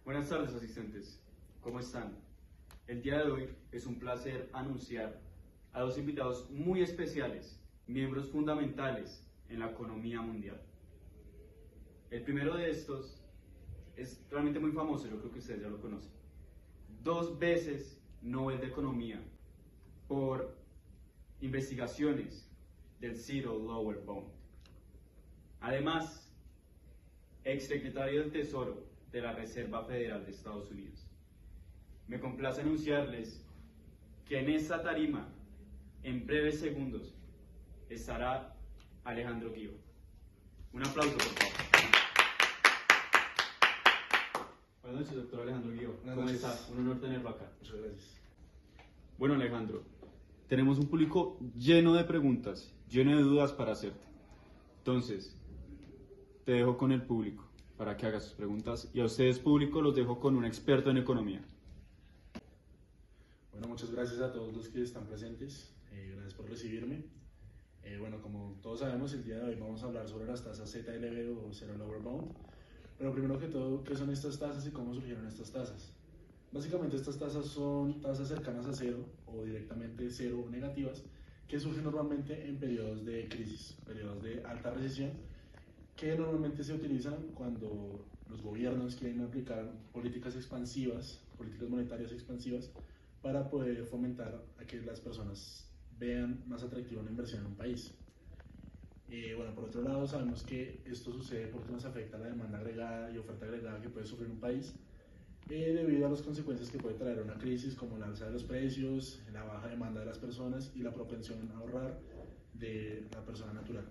Buenas tardes, asistentes. ¿Cómo están? El día de hoy es un placer anunciar a dos invitados muy especiales, miembros fundamentales en la economía mundial. El primero de estos es realmente muy famoso, yo creo que ustedes ya lo conocen. 2 veces Nobel de Economía por investigaciones del Zero Lower Bound. Además, exsecretario del Tesoro de la Reserva Federal de Estados Unidos. Me complace anunciarles que en esta tarima, en breves segundos, estará Alejandro Guío. Un aplauso, por favor. Buenas noches, doctor Alejandro Guío. ¿Cómo está? Un honor tenerlo acá. Muchas gracias. Bueno, Alejandro, tenemos un público lleno de preguntas, lleno de dudas para hacerte. Entonces, te dejo con el público para que hagas sus preguntas y a ustedes, público, los dejo con un experto en economía. Bueno, muchas gracias a todos los que están presentes. Gracias por recibirme. Bueno, como todos sabemos, el día de hoy vamos a hablar sobre las tasas ZLB o Zero Lower Bound. Pero primero que todo, ¿qué son estas tasas y cómo surgieron estas tasas? Básicamente estas tasas son tasas cercanas a cero o directamente cero o negativas que surgen normalmente en periodos de crisis, periodos de alta recesión, que normalmente se utilizan cuando los gobiernos quieren aplicar políticas expansivas, políticas monetarias expansivas, para poder fomentar a que las personas vean más atractiva una inversión en un país. Bueno, por otro lado, sabemos que esto sucede porque nos afecta la demanda agregada y oferta agregada que puede sufrir un país debido a las consecuencias que puede traer una crisis como la alza de los precios, la baja demanda de las personas y la propensión a ahorrar de la persona natural.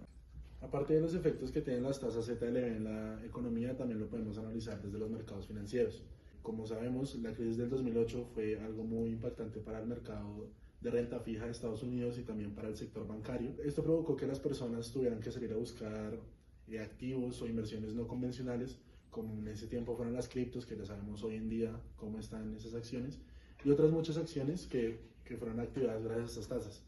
Aparte de los efectos que tienen las tasas ZLB en la economía, también lo podemos analizar desde los mercados financieros. Como sabemos, la crisis del 2008 fue algo muy impactante para el mercado de renta fija de Estados Unidos y también para el sector bancario. Esto provocó que las personas tuvieran que salir a buscar activos o inversiones no convencionales, como en ese tiempo fueron las criptos, que ya sabemos hoy en día cómo están esas acciones, y otras muchas acciones que fueron activadas gracias a estas tasas.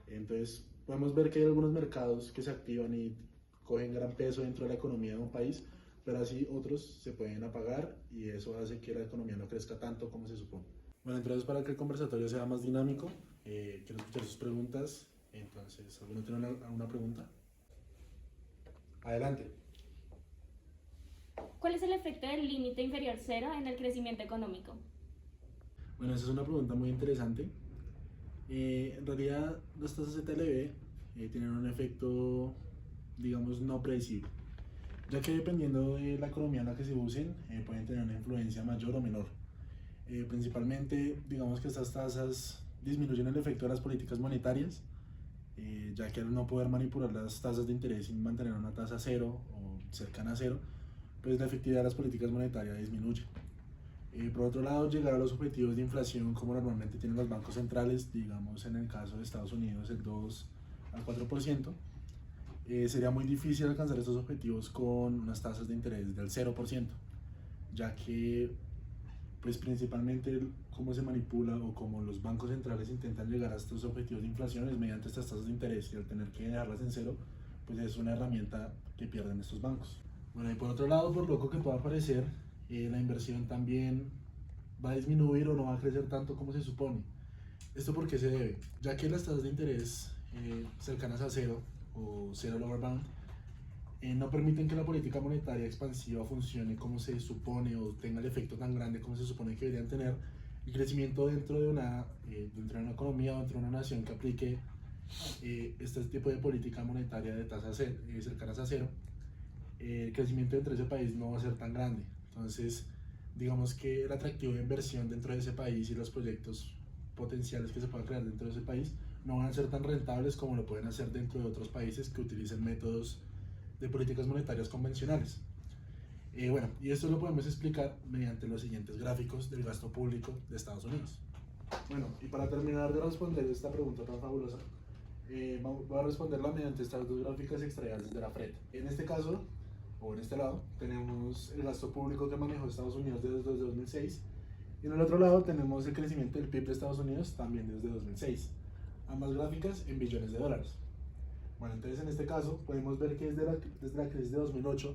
Entonces, podemos ver que hay algunos mercados que se activan y cogen gran peso dentro de la economía de un país, pero así otros se pueden apagar y eso hace que la economía no crezca tanto como se supone. Bueno, entonces para que el conversatorio sea más dinámico, quiero escuchar sus preguntas. Entonces, ¿alguno tiene alguna pregunta? Adelante. ¿Cuál es el efecto del límite inferior cero en el crecimiento económico? Bueno, esa es una pregunta muy interesante. En realidad, las tasas ZLB tienen un efecto, digamos, no predecible, ya que dependiendo de la economía en la que se usen, pueden tener una influencia mayor o menor. Principalmente, digamos que estas tasas disminuyen el efecto de las políticas monetarias, ya que al no poder manipular las tasas de interés sin mantener una tasa cero o cercana a cero, pues la efectividad de las políticas monetarias disminuye. Por otro lado, llegar a los objetivos de inflación como normalmente tienen los bancos centrales, digamos en el caso de Estados Unidos el 2 al 4%, sería muy difícil alcanzar estos objetivos con unas tasas de interés del 0%, ya que pues principalmente cómo se manipula o cómo los bancos centrales intentan llegar a estos objetivos de inflación es mediante estas tasas de interés, y al tener que dejarlas en cero, pues es una herramienta que pierden estos bancos. Bueno, y por otro lado, por loco que pueda parecer, la inversión también va a disminuir o no va a crecer tanto como se supone. ¿Esto por qué se debe? Ya que las tasas de interés cercanas a cero o cero lower bound no permiten que la política monetaria expansiva funcione como se supone o tenga el efecto tan grande como se supone que deberían tener. El crecimiento dentro de una economía o dentro de una nación que aplique este tipo de política monetaria de tasas cercanas a cero, el crecimiento dentro de ese país no va a ser tan grande. Entonces, digamos que el atractivo de inversión dentro de ese país y los proyectos potenciales que se puedan crear dentro de ese país no van a ser tan rentables como lo pueden hacer dentro de otros países que utilicen métodos de políticas monetarias convencionales. Bueno, y esto lo podemos explicar mediante los siguientes gráficos del gasto público de Estados Unidos. Bueno, y para terminar de responder esta pregunta tan fabulosa, voy a responderla mediante estas dos gráficas extraídas desde la FRED. En este caso, o en este lado, tenemos el gasto público que manejó Estados Unidos desde 2006, y en el otro lado tenemos el crecimiento del PIB de Estados Unidos también desde 2006. Ambas gráficas en billones de dólares. Bueno, entonces en este caso podemos ver que desde la crisis de 2008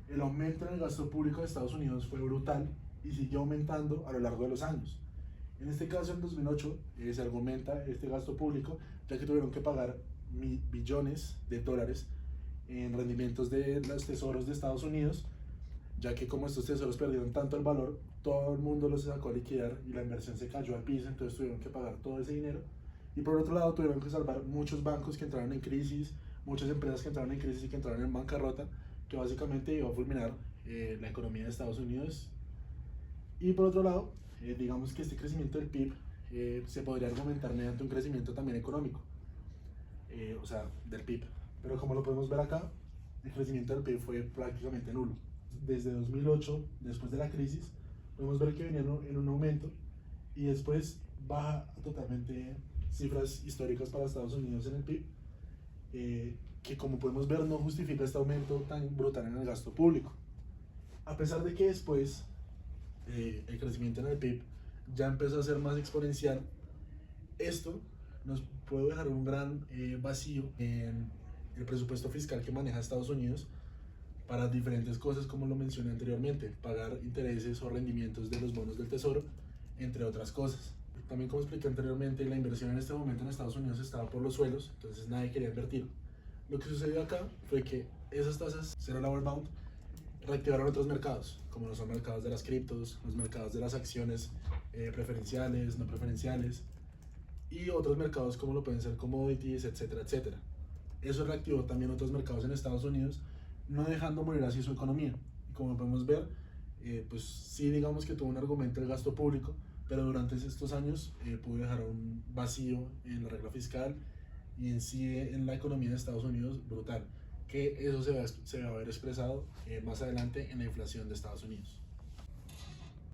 el aumento en el gasto público de Estados Unidos fue brutal y siguió aumentando a lo largo de los años. En este caso, en 2008, se argumenta este gasto público, ya que tuvieron que pagar billones de dólares en rendimientos de los tesoros de Estados Unidos, ya que como estos tesoros perdieron tanto el valor, todo el mundo los sacó a liquidar y la inversión se cayó al piso, entonces tuvieron que pagar todo ese dinero. Y por otro lado, tuvieron que salvar muchos bancos que entraron en crisis, muchas empresas que entraron en crisis y que entraron en bancarrota, que básicamente iba a fulminar la economía de Estados Unidos. Y por otro lado, digamos que este crecimiento del PIB se podría argumentar mediante un crecimiento también económico, o sea, del PIB. Pero como lo podemos ver acá, el crecimiento del PIB fue prácticamente nulo. Desde 2008, después de la crisis, podemos ver que venía en un aumento y después baja totalmente cifras históricas para Estados Unidos en el PIB, que como podemos ver no justifica este aumento tan brutal en el gasto público. A pesar de que después el crecimiento en el PIB ya empezó a ser más exponencial, esto nos puede dejar un gran vacío en el presupuesto fiscal que maneja Estados Unidos para diferentes cosas, como lo mencioné anteriormente, pagar intereses o rendimientos de los bonos del tesoro, entre otras cosas. También, como expliqué anteriormente, la inversión en este momento en Estados Unidos estaba por los suelos, entonces nadie quería invertir. Lo que sucedió acá fue que esas tasas Zero Lower Bound reactivaron otros mercados, como los son mercados de las criptos, los mercados de las acciones preferenciales, no preferenciales, y otros mercados como lo pueden ser commodities, etcétera, etcétera. Eso reactivó también otros mercados en Estados Unidos, no dejando morir así su economía. Y como podemos ver, pues sí, digamos que tuvo un argumento el gasto público, pero durante estos años pudo dejar un vacío en la regla fiscal y en sí en la economía de Estados Unidos brutal, que eso se va a ver expresado más adelante en la inflación de Estados Unidos.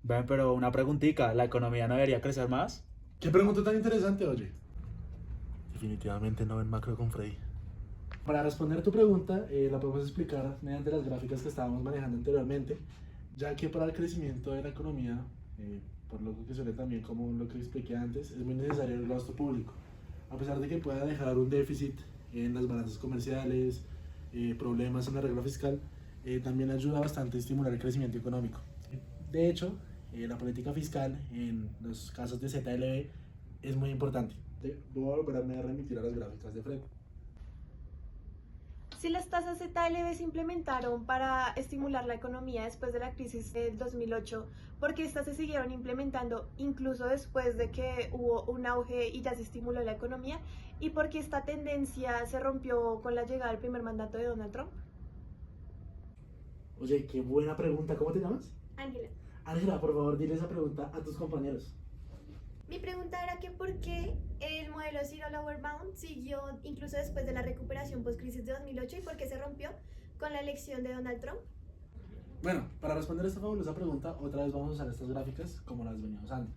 Ven, pero una preguntita, ¿la economía no debería crecer más? ¿Qué pregunta tan interesante, oye? Definitivamente no en macro con Freddy. Para responder tu pregunta, la podemos explicar mediante las gráficas que estábamos manejando anteriormente, ya que para el crecimiento de la economía, por lo que suele también como lo que expliqué antes, es muy necesario el gasto público. A pesar de que pueda dejar un déficit en las balanzas comerciales, problemas en la regla fiscal, también ayuda bastante a estimular el crecimiento económico. De hecho, la política fiscal en los casos de ZLB es muy importante. Voy a volverme a remitir a las gráficas de Fred. Si las tasas ZLB se implementaron para estimular la economía después de la crisis del 2008, ¿por qué estas se siguieron implementando incluso después de que hubo un auge y ya se estimuló la economía? ¿Y por qué esta tendencia se rompió con la llegada del primer mandato de Donald Trump? Oye, qué buena pregunta. ¿Cómo te llamas? Ángela, Ángela, por favor, dile esa pregunta a tus compañeros. mi pregunta era que por qué el modelo Zero Lower Bound siguió incluso después de la recuperación post-crisis de 2008 y por qué se rompió con la elección de Donald Trump. Bueno, para responder esta fabulosa pregunta, otra vez vamos a usar estas gráficas como las venía usando.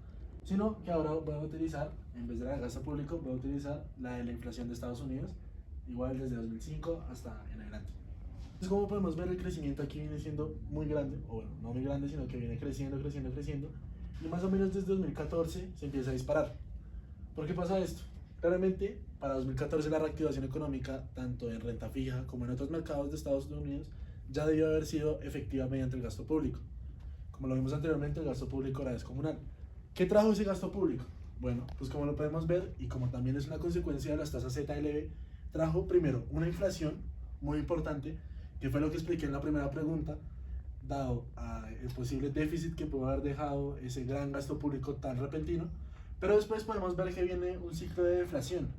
Sino que ahora voy a utilizar, en vez de la de gasto público, voy a utilizar la de la inflación de Estados Unidos, igual desde 2005 hasta en adelante. Entonces, como podemos ver, el crecimiento aquí viene siendo muy grande, o bueno, no muy grande, sino que viene creciendo, creciendo, creciendo, y más o menos desde 2014 se empieza a disparar. ¿Por qué pasa esto? Claramente, para 2014 la reactivación económica, tanto en renta fija como en otros mercados de Estados Unidos, ya debió haber sido efectiva mediante el gasto público. Como lo vimos anteriormente, el gasto público era descomunal. ¿Qué trajo ese gasto público? Bueno, pues como lo podemos ver, y como también es una consecuencia de las tasas ZLB, trajo primero una inflación muy importante, que fue lo que expliqué en la primera pregunta, dado el posible déficit que pudo haber dejado ese gran gasto público tan repentino, pero después podemos ver que viene un ciclo de deflación.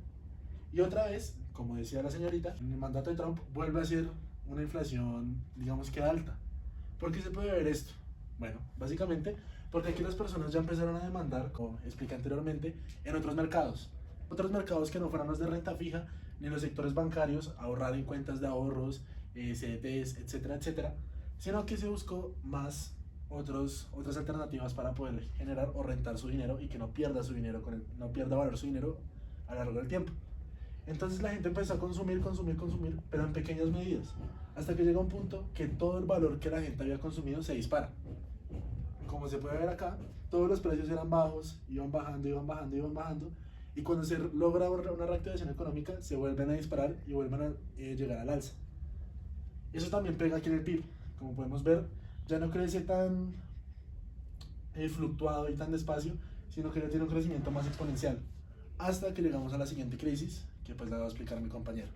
Y otra vez, como decía la señorita, en el mandato de Trump vuelve a ser una inflación, digamos que alta. ¿Por qué se puede ver esto? Bueno, básicamente porque aquí las personas ya empezaron a demandar, como expliqué anteriormente, en otros mercados que no fueran los de renta fija, ni los sectores bancarios, ahorrar en cuentas de ahorros, CDTs, etcétera, etcétera, sino que se buscó más otras alternativas para poder generar o rentar su dinero y que no pierda su dinero, no pierda valor su dinero a lo largo del tiempo. Entonces la gente empezó a consumir, pero en pequeñas medidas, hasta que llega un punto que todo el valor que la gente había consumido se dispara. Como se puede ver acá, todos los precios eran bajos, iban bajando, y cuando se logra una reactivación económica, se vuelven a disparar y vuelven a llegar al alza. Eso también pega aquí en el PIB. Como podemos ver, ya no crece fluctuado y tan despacio, sino que ya tiene un crecimiento más exponencial, hasta que llegamos a la siguiente crisis, que pues la va a explicar mi compañero.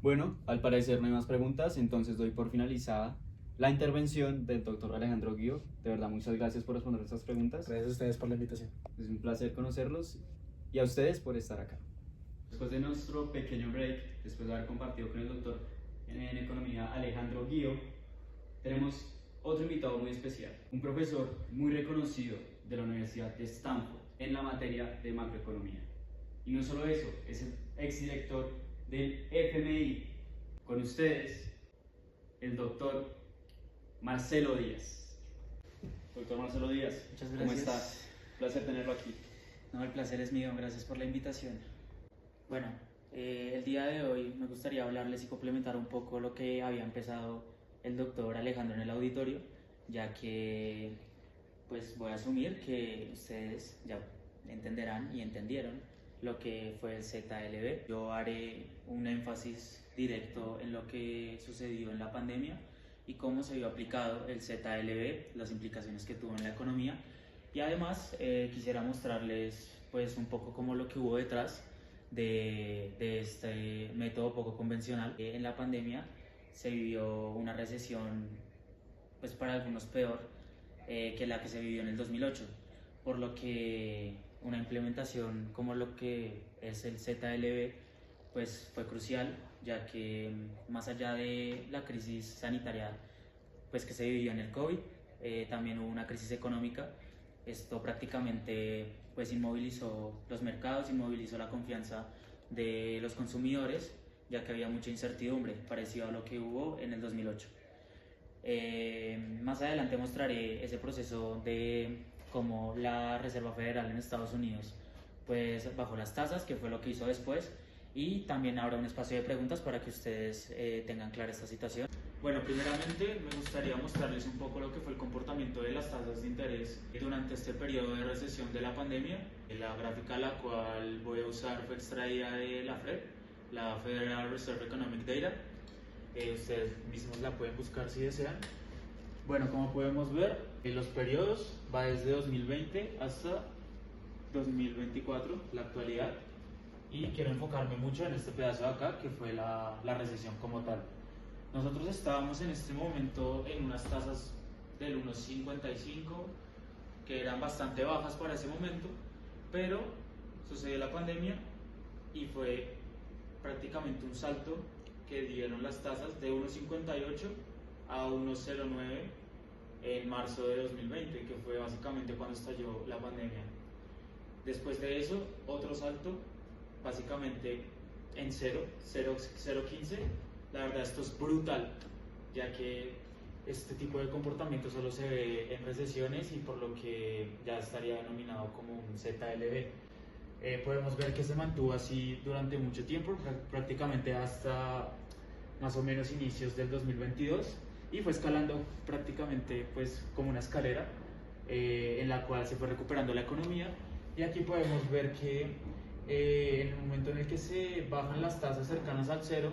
Bueno, al parecer no hay más preguntas, entonces doy por finalizada la intervención del doctor Alejandro Guío. De verdad, muchas gracias por responder estas preguntas. Gracias a ustedes por la invitación. Es un placer conocerlos y a ustedes por estar acá. Después de nuestro pequeño break, después de haber compartido con el doctor en economía Alejandro Guío, tenemos otro invitado muy especial, un profesor muy reconocido de la Universidad de Stanford en la materia de macroeconomía. Y no solo eso, es el exdirector del FMI. Con ustedes, el doctor Marcelo Díaz. Doctor Marcelo Díaz, Muchas ¿cómo gracias. está? Placer tenerlo aquí. No, el placer es mío, gracias por la invitación. Bueno, el día de hoy me gustaría hablarles y complementar un poco lo que había empezado el doctor Alejandro en el auditorio, ya que pues voy a asumir que ustedes ya entenderán y entendieron lo que fue el ZLB. Yo haré un énfasis directo en lo que sucedió en la pandemia y cómo se vio aplicado el ZLB, las implicaciones que tuvo en la economía, y además quisiera mostrarles pues un poco como lo que hubo detrás de este método poco convencional. En la pandemia se vivió una recesión, pues para algunos peor que la que se vivió en el 2008, por lo que una implementación como lo que es el ZLB pues fue crucial, ya que más allá de la crisis sanitaria pues que se vivió en el COVID, también hubo una crisis económica. Esto prácticamente pues inmovilizó los mercados, inmovilizó la confianza de los consumidores, ya que había mucha incertidumbre, parecido a lo que hubo en el 2008. Más adelante mostraré ese proceso de cómo la Reserva Federal en Estados Unidos pues bajó las tasas, que fue lo que hizo después, y también habrá un espacio de preguntas para que ustedes tengan clara esta situación. Bueno, primeramente me gustaría mostrarles un poco lo que fue el comportamiento de las tasas de interés durante este periodo de recesión de la pandemia. La gráfica la cual voy a usar fue extraída de la FRED, la Federal Reserve Economic Data. Ustedes mismos la pueden buscar si desean. Bueno, como podemos ver, los periodos va desde 2020 hasta 2024, la actualidad, y quiero enfocarme mucho en este pedazo de acá, que fue la recesión como tal. Nosotros estábamos en este momento en unas tasas del 1,55, que eran bastante bajas para ese momento, pero sucedió la pandemia y fue prácticamente un salto que dieron las tasas de 1,58 a 1,09 en marzo de 2020, que fue básicamente cuando estalló la pandemia. Después de eso, otro salto, básicamente en 0,15. La verdad esto es brutal, ya que este tipo de comportamiento solo se ve en recesiones y por lo que ya estaría denominado como un ZLB. Podemos ver que se mantuvo así durante mucho tiempo, prácticamente hasta más o menos inicios del 2022, y fue escalando prácticamente pues como una escalera en la cual se fue recuperando la economía. Y aquí podemos ver que en el momento en el que se bajan las tasas cercanas al cero,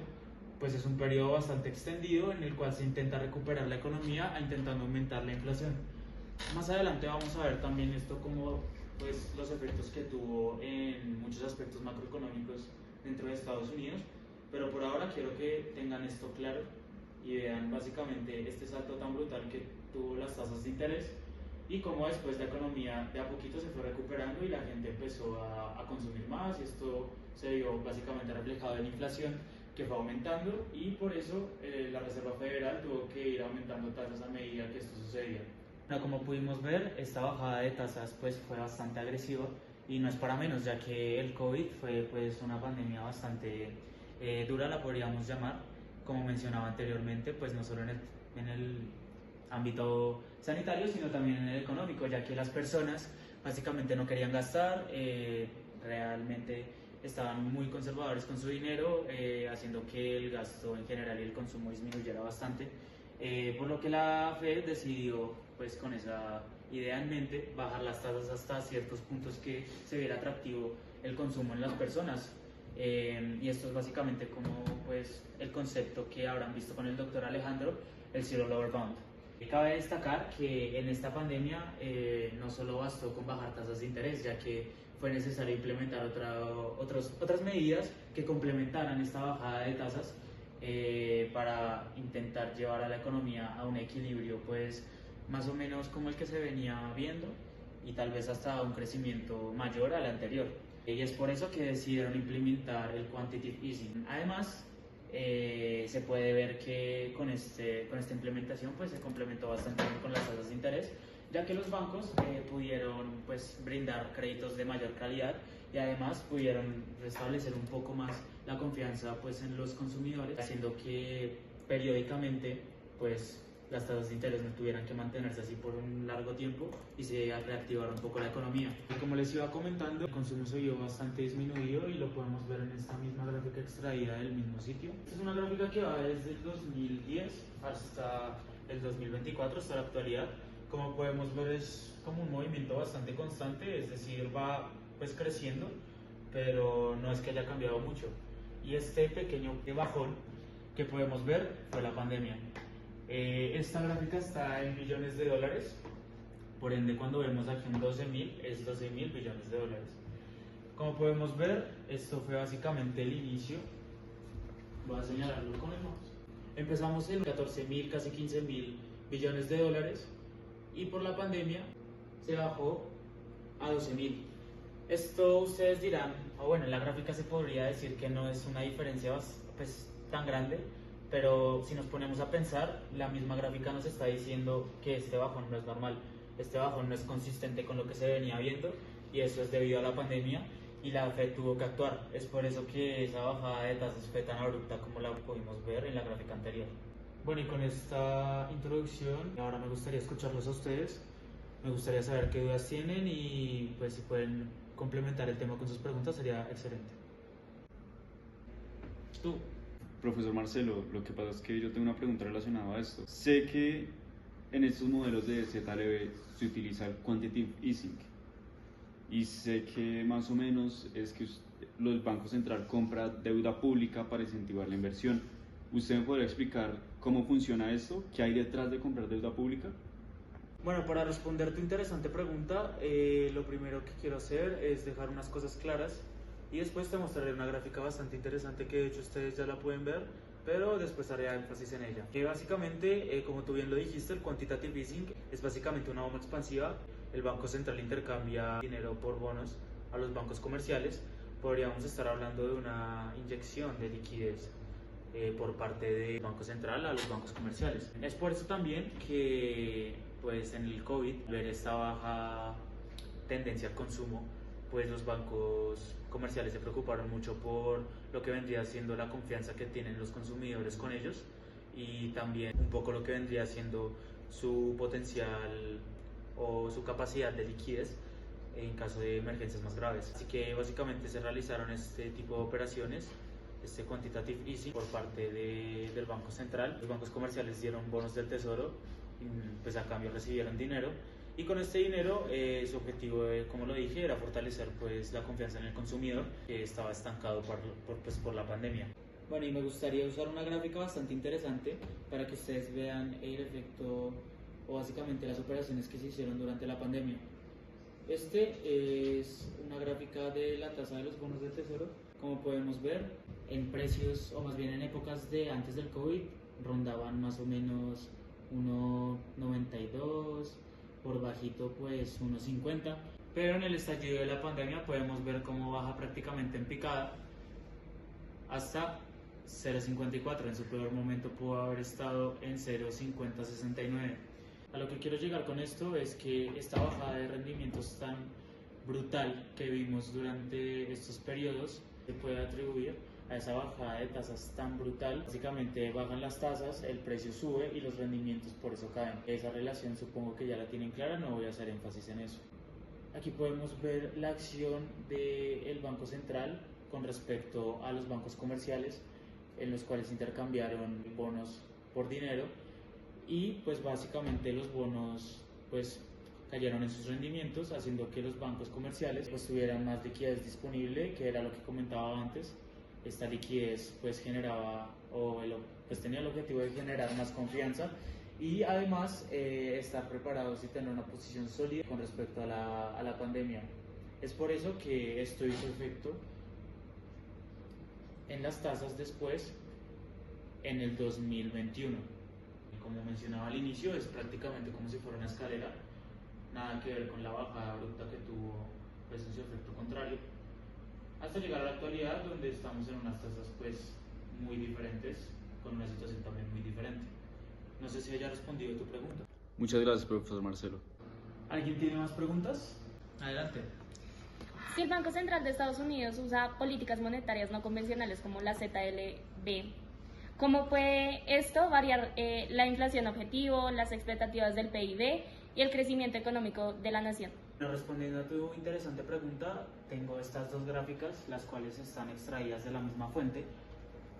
pues es un periodo bastante extendido en el cual se intenta recuperar la economía intentando aumentar la inflación. Más adelante vamos a ver también esto como pues los efectos que tuvo en muchos aspectos macroeconómicos dentro de Estados Unidos, pero por ahora quiero que tengan esto claro y vean básicamente este salto tan brutal que tuvo las tasas de interés y cómo después la economía de a poquito se fue recuperando y la gente empezó a consumir más, y esto se vio básicamente reflejado en inflación, que fue aumentando, y por eso la Reserva Federal tuvo que ir aumentando tasas a medida que esto sucedía. Bueno, como pudimos ver, esta bajada de tasas pues fue bastante agresiva y no es para menos, ya que el COVID fue pues una pandemia bastante dura, la podríamos llamar, como mencionaba anteriormente, pues no solo en el ámbito sanitario, sino también en el económico, ya que las personas básicamente no querían gastar, realmente estaban muy conservadores con su dinero, haciendo que el gasto en general y el consumo disminuyera bastante, por lo que la Fed decidió, pues con esa idea en mente, bajar las tasas hasta ciertos puntos que se viera atractivo el consumo en las personas. Y esto es básicamente como pues el concepto que habrán visto con el doctor Alejandro, el Zero Lower Bound. Cabe destacar que en esta pandemia no solo bastó con bajar tasas de interés, ya que fue necesario implementar otras medidas que complementaran esta bajada de tasas para intentar llevar a la economía a un equilibrio pues más o menos como el que se venía viendo y tal vez hasta un crecimiento mayor al anterior. Y es por eso que decidieron implementar el quantitative easing. Además, se puede ver que con esta implementación pues se complementó bastante bien con las tasas de interés, ya que los bancos pudieron pues brindar créditos de mayor calidad y además pudieron restablecer un poco más la confianza pues en los consumidores, haciendo que periódicamente pues las tasas de interés no tuvieran que mantenerse así por un largo tiempo y se reactivara un poco la economía. Como les iba comentando, el consumo se vio bastante disminuido y lo podemos ver en esta misma gráfica extraída del mismo sitio. Esta es una gráfica que va desde el 2010 hasta el 2024, hasta la actualidad. Como podemos ver, es como un movimiento bastante constante, es decir, va pues creciendo, pero no es que haya cambiado mucho. Y este pequeño bajón que podemos ver fue la pandemia. Esta gráfica está en billones de dólares, por ende cuando vemos aquí en 12.000 es 12.000 billones de dólares. Como podemos ver, esto fue básicamente el inicio. Voy a señalarlo con el mouse. Empezamos en 14.000, casi 15.000 billones de dólares y por la pandemia se bajó a 12.000. Esto ustedes dirán, o bueno, en la gráfica se podría decir que no es una diferencia pues, tan grande, pero si nos ponemos a pensar, la misma gráfica nos está diciendo que este bajón no es normal, este bajón no es consistente con lo que se venía viendo y eso es debido a la pandemia y la Fed tuvo que actuar. Es por eso que esa bajada de tasas fue tan abrupta como la pudimos ver en la gráfica anterior. Bueno, y con esta introducción, ahora me gustaría escucharlos a ustedes. Me gustaría saber qué dudas tienen y pues si pueden complementar el tema con sus preguntas sería excelente. Tú. Profesor Marcelo, lo que pasa es que yo tengo una pregunta relacionada a esto. Sé que en estos modelos de ZLB se utiliza el quantitative easing y sé que más o menos es que el Banco Central compra deuda pública para incentivar la inversión. ¿Usted me podría explicar cómo funciona esto? ¿Qué hay detrás de comprar deuda pública? Bueno, para responder tu interesante pregunta, lo primero que quiero hacer es dejar unas cosas claras y después te mostraré una gráfica bastante interesante que de hecho ustedes ya la pueden ver, pero después haré énfasis en ella. Que básicamente, como tú bien lo dijiste, el quantitative easing es básicamente una bomba expansiva. El Banco Central intercambia dinero por bonos a los bancos comerciales. Podríamos estar hablando de una inyección de liquidez por parte del Banco Central a los bancos comerciales. Es por eso también que pues en el COVID, ver esta baja tendencia al consumo, pues los bancos comerciales se preocuparon mucho por lo que vendría siendo la confianza que tienen los consumidores con ellos y también un poco lo que vendría siendo su potencial o su capacidad de liquidez en caso de emergencias más graves. Así que básicamente se realizaron este tipo de operaciones, este quantitative easing por parte del Banco Central. Los bancos comerciales dieron bonos del tesoro, pues a cambio recibieron dinero y con este dinero su objetivo, como lo dije, era fortalecer pues la confianza en el consumidor que estaba estancado por la pandemia. Bueno, y me gustaría usar una gráfica bastante interesante para que ustedes vean el efecto o básicamente las operaciones que se hicieron durante la pandemia. Este es una gráfica de la tasa de los bonos del tesoro. Como podemos ver, en precios o más bien en épocas de antes del COVID rondaban más o menos 1.92, por bajito pues 1.50, pero en el estallido de la pandemia podemos ver cómo baja prácticamente en picada hasta 0.54. En su peor momento pudo haber estado en 0.5069. A lo que quiero llegar con esto es que esta bajada de rendimientos tan brutal que vimos durante estos periodos se puede atribuir a esa bajada de tasas tan brutal. Básicamente bajan las tasas, el precio sube y los rendimientos por eso caen. Esa relación supongo que ya la tienen clara, no voy a hacer énfasis en eso. Aquí podemos ver la acción del Banco Central con respecto a los bancos comerciales, en los cuales intercambiaron bonos por dinero y pues básicamente los bonos pues cayeron en sus rendimientos, haciendo que los bancos comerciales pues tuvieran más liquidez disponible, que era lo que comentaba antes. Esta liquidez pues generaba pues tenía el objetivo de generar más confianza y además estar preparados y tener una posición sólida con respecto a la pandemia. Es por eso que esto hizo efecto en las tasas después en el 2021. Como mencionaba al inicio, es prácticamente como si fuera una escalera, nada que ver con la bajada abrupta que tuvo pues en su efecto contrario, hasta llegar a la actualidad donde estamos en unas tasas pues muy diferentes, con una situación también muy diferente. No sé si haya respondido tu pregunta. Muchas gracias, profesor Marcelo. ¿Alguien tiene más preguntas? Adelante. Si el Banco Central de Estados Unidos usa políticas monetarias no convencionales como la ZLB, ¿cómo puede esto variar la inflación objetivo, las expectativas del PIB y el crecimiento económico de la nación? Respondiendo a tu interesante pregunta, tengo estas dos gráficas, las cuales están extraídas de la misma fuente.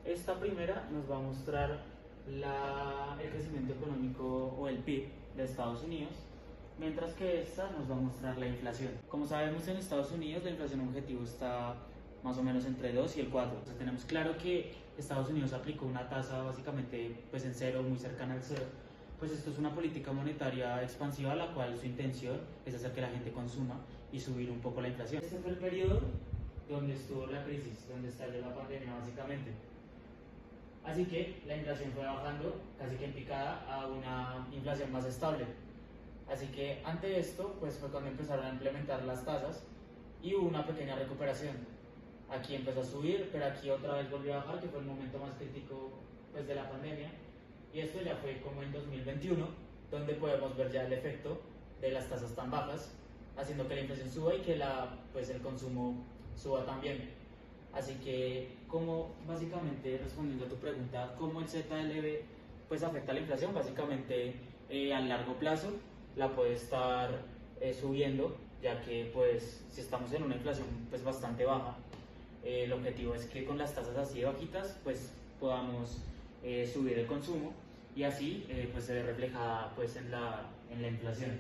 Esta primera nos va a mostrar el crecimiento económico o el PIB de Estados Unidos, mientras que esta nos va a mostrar la inflación. Como sabemos, en Estados Unidos la inflación objetivo está más o menos entre 2 y el 4. O sea, tenemos claro que Estados Unidos aplicó una tasa básicamente pues en cero, muy cercana al cero. Pues esto es una política monetaria expansiva, la cual su intención es hacer que la gente consuma y subir un poco la inflación. Este fue el periodo donde estuvo la crisis, donde estalló la pandemia básicamente. Así que la inflación fue bajando casi que en picada a una inflación más estable. Así que ante esto pues fue cuando empezaron a implementar las tasas y hubo una pequeña recuperación. Aquí empezó a subir, pero aquí otra vez volvió a bajar, que fue el momento más crítico pues de la pandemia. Y esto ya fue como en 2021, donde podemos ver ya el efecto de las tasas tan bajas, haciendo que la inflación suba y que el consumo suba también. Así que, como básicamente respondiendo a tu pregunta, ¿cómo el ZLB pues afecta a la inflación? Básicamente a largo plazo la puede estar subiendo, ya que pues si estamos en una inflación pues bastante baja, el objetivo es que con las tasas así bajitas pues podamos subir el consumo y así pues se ve reflejada pues en la inflación.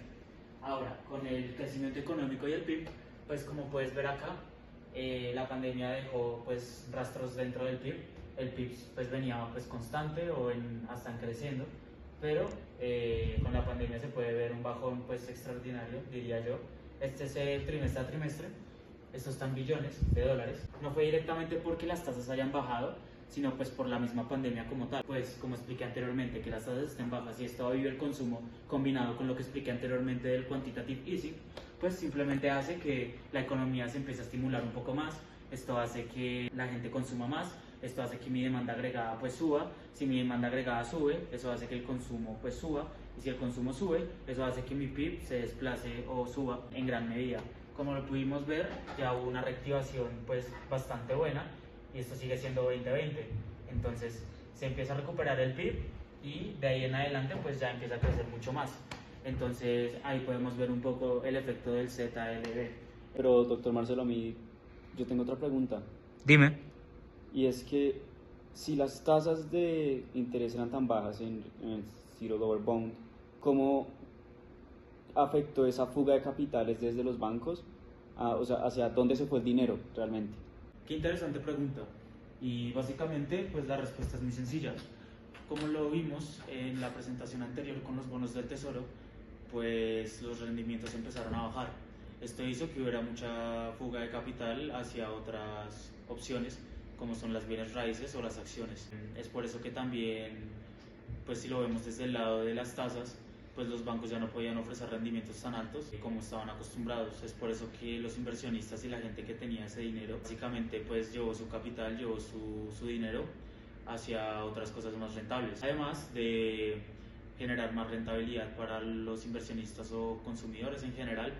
Ahora, con el crecimiento económico y el PIB, pues como puedes ver acá, la pandemia dejó pues rastros dentro del PIB. El PIB pues venía pues constante o hasta creciendo, pero con la pandemia se puede ver un bajón pues extraordinario, diría yo. Este es el trimestre a trimestre. Estos están billones de dólares. No fue directamente porque las tasas hayan bajado, sino pues por la misma pandemia como tal. Pues como expliqué anteriormente, que las tasas estén bajas y esto va a vivir el consumo, combinado con lo que expliqué anteriormente del quantitative easing, pues simplemente hace que la economía se empiece a estimular un poco más. Esto hace que la gente consuma más, esto hace que mi demanda agregada pues suba. Si mi demanda agregada sube, eso hace que el consumo pues suba, y si el consumo sube, eso hace que mi PIB se desplace o suba en gran medida. Como lo pudimos ver, ya hubo una reactivación pues bastante buena y esto sigue siendo 2020. Entonces se empieza a recuperar el PIB y de ahí en adelante pues ya empieza a crecer mucho más. Entonces ahí podemos ver un poco el efecto del ZLB. Pero doctor Marcelo, yo tengo otra pregunta. Dime. Y es que si las tasas de interés eran tan bajas en el Zero Dollar Bond, ¿cómo afectó esa fuga de capitales desde los bancos? O sea, ¿hacia dónde se fue el dinero realmente? Qué interesante pregunta. Y básicamente pues la respuesta es muy sencilla. Como lo vimos en la presentación anterior con los bonos del tesoro, pues los rendimientos empezaron a bajar. Esto hizo que hubiera mucha fuga de capital hacia otras opciones, como son las bienes raíces o las acciones. Es por eso que también, pues si lo vemos desde el lado de las tasas, pues los bancos ya no podían ofrecer rendimientos tan altos como estaban acostumbrados. Es por eso que los inversionistas y la gente que tenía ese dinero, básicamente pues llevó su capital, llevó su dinero hacia otras cosas más rentables. Además de generar más rentabilidad para los inversionistas o consumidores en general,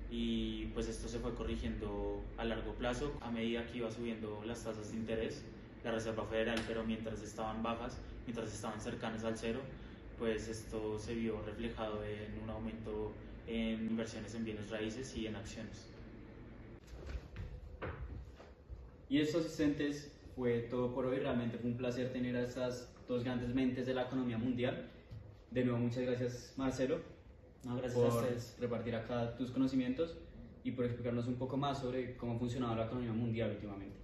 y pues esto se fue corrigiendo a largo plazo a medida que iba subiendo las tasas de interés, la Reserva Federal, pero mientras estaban bajas, mientras estaban cercanas al cero, pues esto se vio reflejado en un aumento en inversiones en bienes raíces y en acciones. Y esto, asistentes, fue todo por hoy. Realmente fue un placer tener a estas dos grandes mentes de la economía mundial. De nuevo, muchas gracias, Marcelo, No, gracias a por ustedes. repartir acá tus conocimientos y por explicarnos un poco más sobre cómo ha funcionado la economía mundial últimamente.